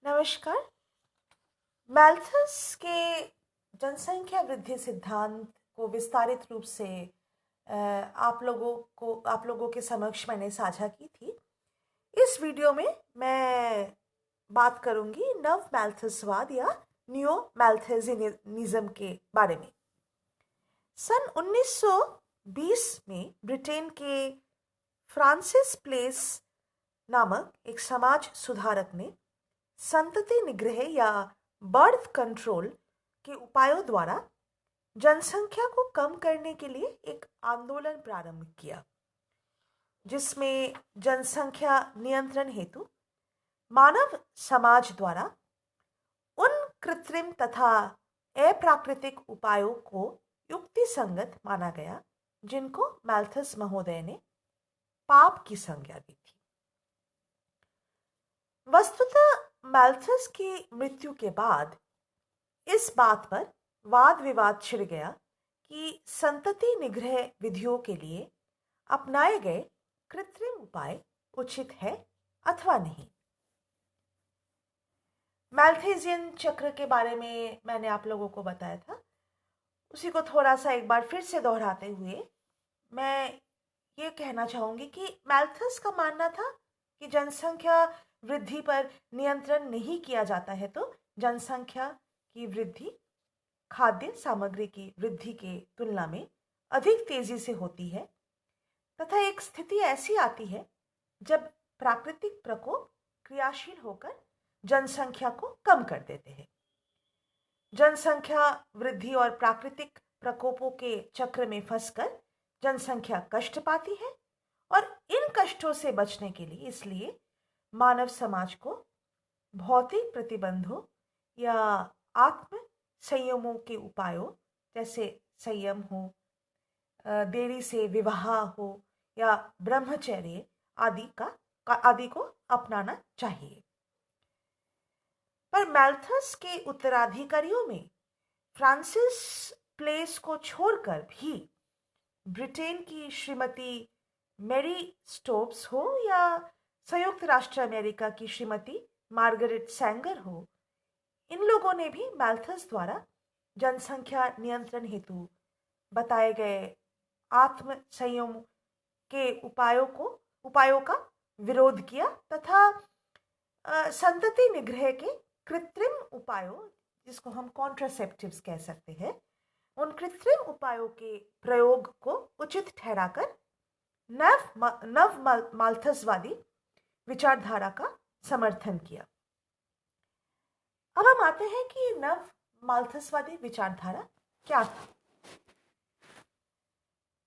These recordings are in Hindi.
नमस्कार। मैल्थस के जनसंख्या वृद्धि सिद्धांत को विस्तारित रूप से आप लोगों के समक्ष मैंने साझा की थी। इस वीडियो में मैं बात करूंगी नव मैल्थसवाद या न्यो मैल्थसिज्म के बारे में। सन 1920 में ब्रिटेन के फ्रांसिस प्लेस नामक एक समाज सुधारक ने संतति निग्रह या बर्थ कंट्रोल के उपायों द्वारा जनसंख्या को कम करने के लिए एक आंदोलन प्रारंभ किया, जिसमें जनसंख्या नियंत्रण हेतु मानव समाज द्वारा उन कृत्रिम तथा अप्राकृतिक उपायों को युक्तिसंगत माना गया जिनको मैल्थस महोदय ने पाप की संज्ञा दी थी। वस्तुतः मैल्थस की मृत्यु के बाद इस बात पर वाद विवाद छिड़ गया कि संतति निग्रह विधियों के लिए अपनाए गए कृत्रिम उपाय उचित है अथवा नहीं। मैल्थेसियन चक्र के बारे में मैंने आप लोगों को बताया था, उसी को थोड़ा सा एक बार फिर से दोहराते हुए मैं ये कहना चाहूंगी कि मैल्थस का मानना था कि जनसंख्या वृद्धि पर नियंत्रण नहीं किया जाता है तो जनसंख्या की वृद्धि खाद्य सामग्री की वृद्धि के तुलना में अधिक तेजी से होती है तथा एक स्थिति ऐसी आती है जब प्राकृतिक प्रकोप क्रियाशील होकर जनसंख्या को कम कर देते हैं। जनसंख्या वृद्धि और प्राकृतिक प्रकोपों के चक्र में फंसकर जनसंख्या कष्ट पाती है और इन कष्टों से बचने के लिए इसलिए मानव समाज को भौतिक प्रतिबंधों या आत्म संयमों के उपायों जैसे संयम हो, देरी से विवाह हो या ब्रह्मचर्य आदि को अपनाना चाहिए। पर मैल्थस के उत्तराधिकारियों में फ्रांसिस प्लेस को छोड़कर भी ब्रिटेन की श्रीमती मैरी स्टोप्स हो या संयुक्त राष्ट्र अमेरिका की श्रीमती मार्गरेट सैंगर हो, इन लोगों ने भी मैल्थस द्वारा जनसंख्या नियंत्रण हेतु बताए गए आत्म संयम के उपायों का विरोध किया तथा संतति निग्रह के कृत्रिम उपायों, जिसको हम कॉन्ट्रासेप्टिव्स कह सकते हैं, उन कृत्रिम उपायों के प्रयोग को उचित ठहराकर नव माल्थसवादी विचारधारा का समर्थन किया। अब हम आते हैं कि नव माल्थसवादी विचारधारा क्या था।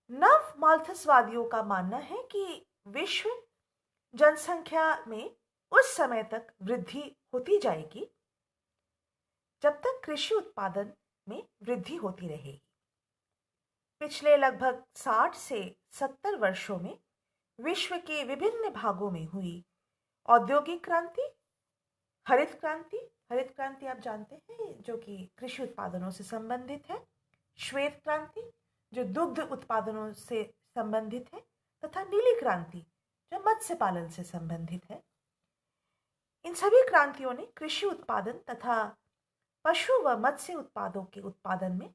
नव माल्थसवादियों का मानना है कि विश्व जनसंख्या में उस समय तक वृद्धि होती जाएगी जब तक कृषि उत्पादन में वृद्धि होती रहेगी। पिछले लगभग 60 से 70 वर्षों में विश्व के विभिन्न भागों में हुई औद्योगिक क्रांति, हरित क्रांति आप जानते हैं जो कि कृषि उत्पादनों से संबंधित है, श्वेत क्रांति जो दुग्ध उत्पादनों से संबंधित है तथा नीली क्रांति जो मत्स्य पालन से संबंधित है। इन सभी क्रांतियों ने कृषि उत्पादन तथा पशु व मत्स्य उत्पादों के उत्पादन में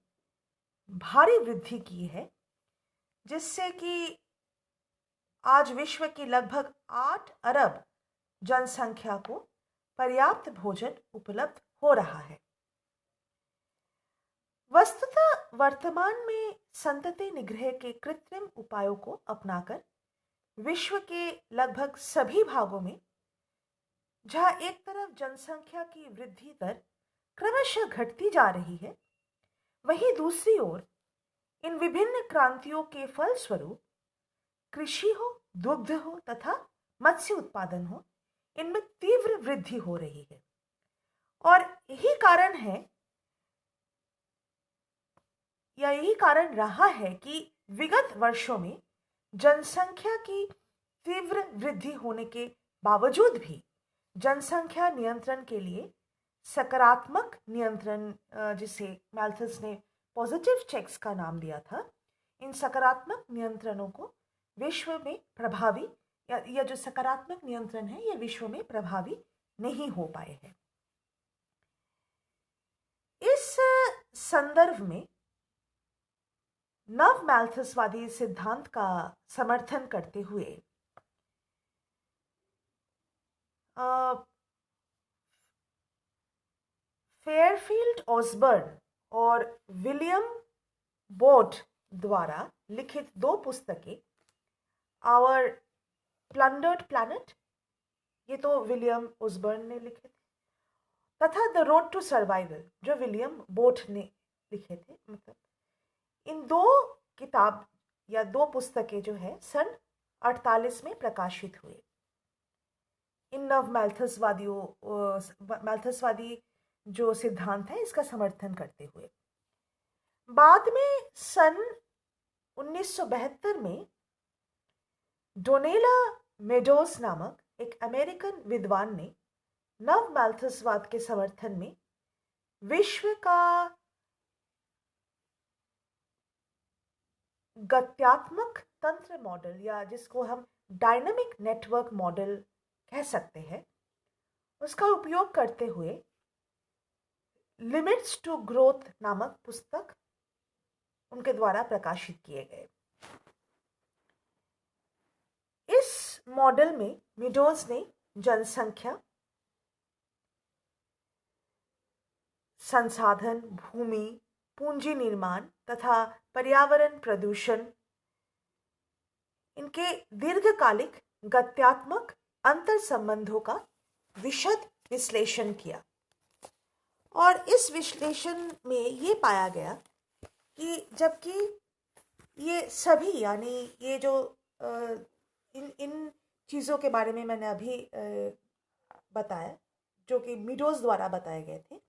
भारी वृद्धि की है, जिससे कि आज विश्व की लगभग 8 अरब जनसंख्या को पर्याप्त भोजन उपलब्ध हो रहा है। वस्तुतः वर्तमान में संतति निग्रह के कृत्रिम उपायों को अपनाकर विश्व के लगभग सभी भागों में जहां एक तरफ जनसंख्या की वृद्धि दर क्रमशः घटती जा रही है, वहीं दूसरी ओर इन विभिन्न क्रांतियों के फलस्वरूप कृषि हो, दुग्ध हो तथा मत्स्य उत्पादन हो, इनमें तीव्र वृद्धि हो रही है। और यही कारण रहा है कि विगत वर्षों में जनसंख्या की तीव्र वृद्धि होने के बावजूद भी जनसंख्या नियंत्रण के लिए सकारात्मक नियंत्रण, जिसे मैल्थस ने पॉजिटिव चेक्स का नाम दिया था, इन सकारात्मक नियंत्रणों को विश्व में प्रभावी या जो सकारात्मक नियंत्रण है ये विश्व में प्रभावी नहीं हो पाए हैं। संदर्भ में नव मैल्थसवादी सिद्धांत का समर्थन करते हुए फेयरफील्ड ऑसबर्न और विलियम बोट द्वारा लिखित दो पुस्तकें, आवर प्लंडर्ड प्लैनेट, ये तो विलियम ऑसबर्न ने लिखे थे, तथा द रोड टू सर्वाइवल जो विलियम बोट ने लिखे थे। मतलब इन दो किताब या दो पुस्तकें जो है सन 48 में प्रकाशित हुए इन नव मैल्थसवादी जो सिद्धांत है इसका समर्थन करते हुए। बाद में सन 1972 में डोनेला मेडोज नामक एक अमेरिकन विद्वान ने नव मैल्थसवाद के समर्थन में विश्व का गत्यात्मक तंत्र मॉडल, या जिसको हम डायनामिक नेटवर्क मॉडल कह सकते हैं, उसका उपयोग करते हुए लिमिट्स टू ग्रोथ नामक पुस्तक उनके द्वारा प्रकाशित किए गए। इस मॉडल में मीडोज ने जनसंख्या, संसाधन, भूमि, पूंजी निर्माण तथा पर्यावरण प्रदूषण, इनके दीर्घकालिक गत्यात्मक अंतर संबंधों का विशद विश्लेषण किया। और इस विश्लेषण में ये पाया गया कि जबकि ये सभी, यानी ये जो इन चीज़ों के बारे में मैंने अभी बताया, जो कि मीडोज द्वारा बताए गए थे,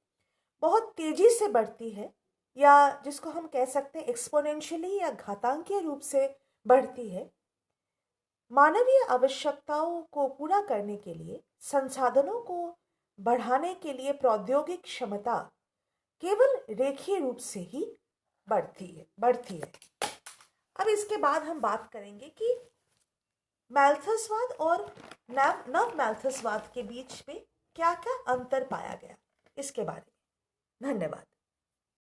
बहुत तेजी से बढ़ती है, या जिसको हम कह सकते हैं एक्सपोनेंशियली या घातांकीय रूप से बढ़ती है, मानवीय आवश्यकताओं को पूरा करने के लिए, संसाधनों को बढ़ाने के लिए प्रौद्योगिक क्षमता केवल रेखीय रूप से ही बढ़ती है। अब इसके बाद हम बात करेंगे कि मैल्थसवाद और नव मैल्थसवाद के बीच में क्या क्या अंतर पाया गया, इसके बारे में। धन्यवाद।